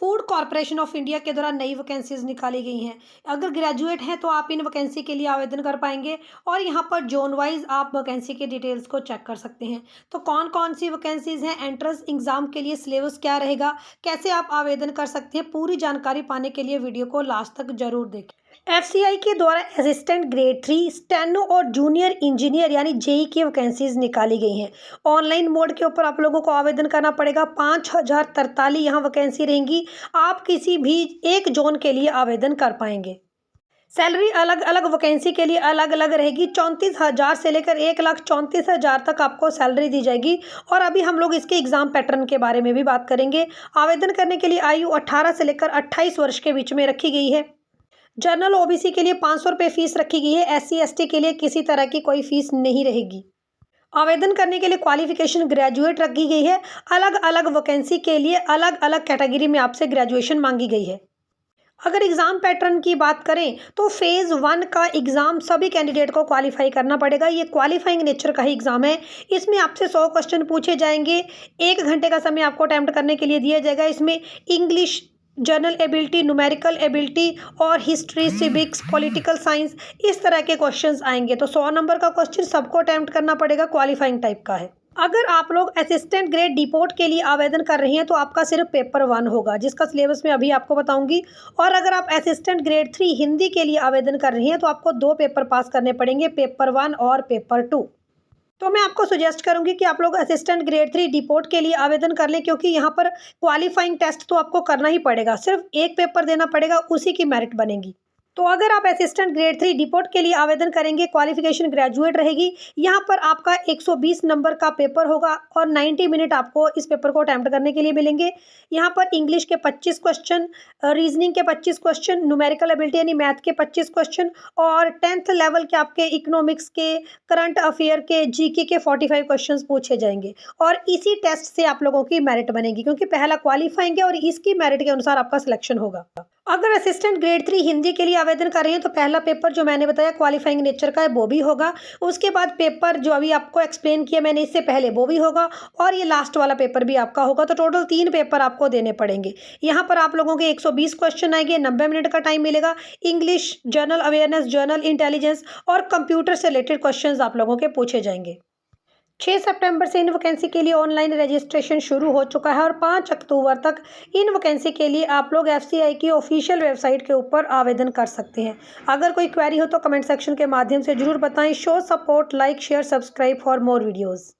Food corporation of India के द्वारा नई वैकेंसीज निकाली गई हैं। अगर ग्रेजुएट हैं तो आप इन वैकेंसी के लिए आवेदन कर पाएंगे और यहाँ पर जोन वाइज आप वैकेंसी के डिटेल्स को चेक कर सकते हैं। तो कौन कौन सी वैकेंसीज हैं, एंट्रेंस एग्जाम के लिए सिलेबस क्या रहेगा, कैसे आप आवेदन कर सकते हैं, पूरी जानकारी पाने के लिए वीडियो को लास्ट तक जरूर देखें। एफसीआई के द्वारा असिस्टेंट ग्रेड 3 स्टेनो और जूनियर इंजीनियर यानी जेई की वैकेंसीज निकाली गई हैं। ऑनलाइन मोड के ऊपर आप लोगों को आवेदन करना पड़ेगा। 5043 यहाँ वैकेंसी रहेंगी। आप किसी भी एक जोन के लिए आवेदन कर पाएंगे। सैलरी अलग अलग वैकेंसी के लिए अलग अलग रहेगी। 34,000 से लेकर 1,34,000 तक आपको सैलरी दी जाएगी। और अभी हम लोग इसके एग्जाम पैटर्न के बारे में भी बात करेंगे। आवेदन करने के लिए आयु 18 से लेकर 28 वर्ष के बीच में रखी गई है। जनरल ओबीसी के लिए 500 रुपये फीस रखी गई है। एससी एसटी के लिए किसी तरह की कोई फीस नहीं रहेगी। आवेदन करने के लिए क्वालिफिकेशन ग्रेजुएट रखी गई है। अलग अलग वैकेंसी के लिए अलग अलग कैटेगरी में आपसे ग्रेजुएशन मांगी गई है। अगर एग्ज़ाम पैटर्न की बात करें तो फेज़ 1 का एग्ज़ाम सभी कैंडिडेट को क्वालिफाई करना पड़ेगा। ये क्वालिफाइंग नेचर का ही एग्ज़ाम है। इसमें आपसे 100 क्वेश्चन पूछे जाएंगे। 1 घंटे का समय आपको अटैम्प्ट करने के लिए दिया जाएगा। इसमें English, general ability, numerical ability और हिस्ट्री, सिविक्स, पॉलिटिकल साइंस, इस तरह के क्वेश्चंस आएंगे। तो 100 नंबर का क्वेश्चन सबको अटैम्प्ट करना पड़ेगा, क्वालिफाइंग टाइप का है। अगर आप लोग असिस्टेंट ग्रेड डिपोर्ट के लिए आवेदन कर रही हैं तो आपका सिर्फ पेपर 1 होगा, जिसका सिलेबस मैं अभी आपको बताऊंगी। और अगर आप असिस्टेंट ग्रेड 3 हिंदी के लिए आवेदन कर रही हैं तो आपको 2 पेपर पास करने पड़ेंगे, पेपर 1 और पेपर 2। तो मैं आपको सजेस्ट करूंगी कि आप लोग असिस्टेंट ग्रेड 3 डिपोर्ट के लिए आवेदन कर लें, क्योंकि यहाँ पर क्वालिफाइंग टेस्ट तो आपको करना ही पड़ेगा। सिर्फ एक पेपर देना पड़ेगा, उसी की मेरिट बनेगी। तो अगर आप असिस्टेंट ग्रेड 3 डिपोर्ट के लिए आवेदन करेंगे, क्वालिफिकेशन ग्रेजुएट रहेगी। यहाँ पर आपका 120 नंबर का पेपर होगा और 90 मिनट आपको इस पेपर को अटैम्प्ट करने के लिए मिलेंगे। यहाँ पर इंग्लिश के 25 क्वेश्चन, रीजनिंग के 25 क्वेश्चन, न्यूमेरिकल एबिलिटी यानी मैथ के 25 क्वेश्चन और 10th लेवल के आपके इकोनॉमिक्स के, करंट अफेयर के, जीके के 45 क्वेश्चन पूछे जाएंगे। और इसी टेस्ट से आप लोगों की मेरिट बनेगी, क्योंकि पहला क्वालिफाइंग है और इसकी मेरिट के अनुसार आपका सिलेक्शन होगा। अगर असिस्टेंट ग्रेड 3 हिंदी के लिए आवेदन कर रहे हैं तो पहला पेपर जो मैंने बताया क्वालिफाइंग नेचर का है, वो भी होगा। उसके बाद पेपर जो अभी आपको एक्सप्लेन किया मैंने इससे पहले, वो भी होगा। और ये लास्ट वाला पेपर भी आपका होगा। तो टोटल 3 पेपर आपको देने पड़ेंगे। यहाँ पर आप लोगों के 120 क्वेश्चन आएंगे, 90 मिनट का टाइम मिलेगा। English, general awareness, general intelligence और कंप्यूटर से रिलेटेड क्वेश्चन आप लोगों के पूछे जाएंगे। 6 सितंबर से इन वैकेंसी के लिए ऑनलाइन रजिस्ट्रेशन शुरू हो चुका है और 5 अक्टूबर तक इन वैकेंसी के लिए आप लोग एफसीआई की ऑफिशियल वेबसाइट के ऊपर आवेदन कर सकते हैं। अगर कोई क्वेरी हो तो कमेंट सेक्शन के माध्यम से जरूर बताएं। Show support, like, share, subscribe for more videos.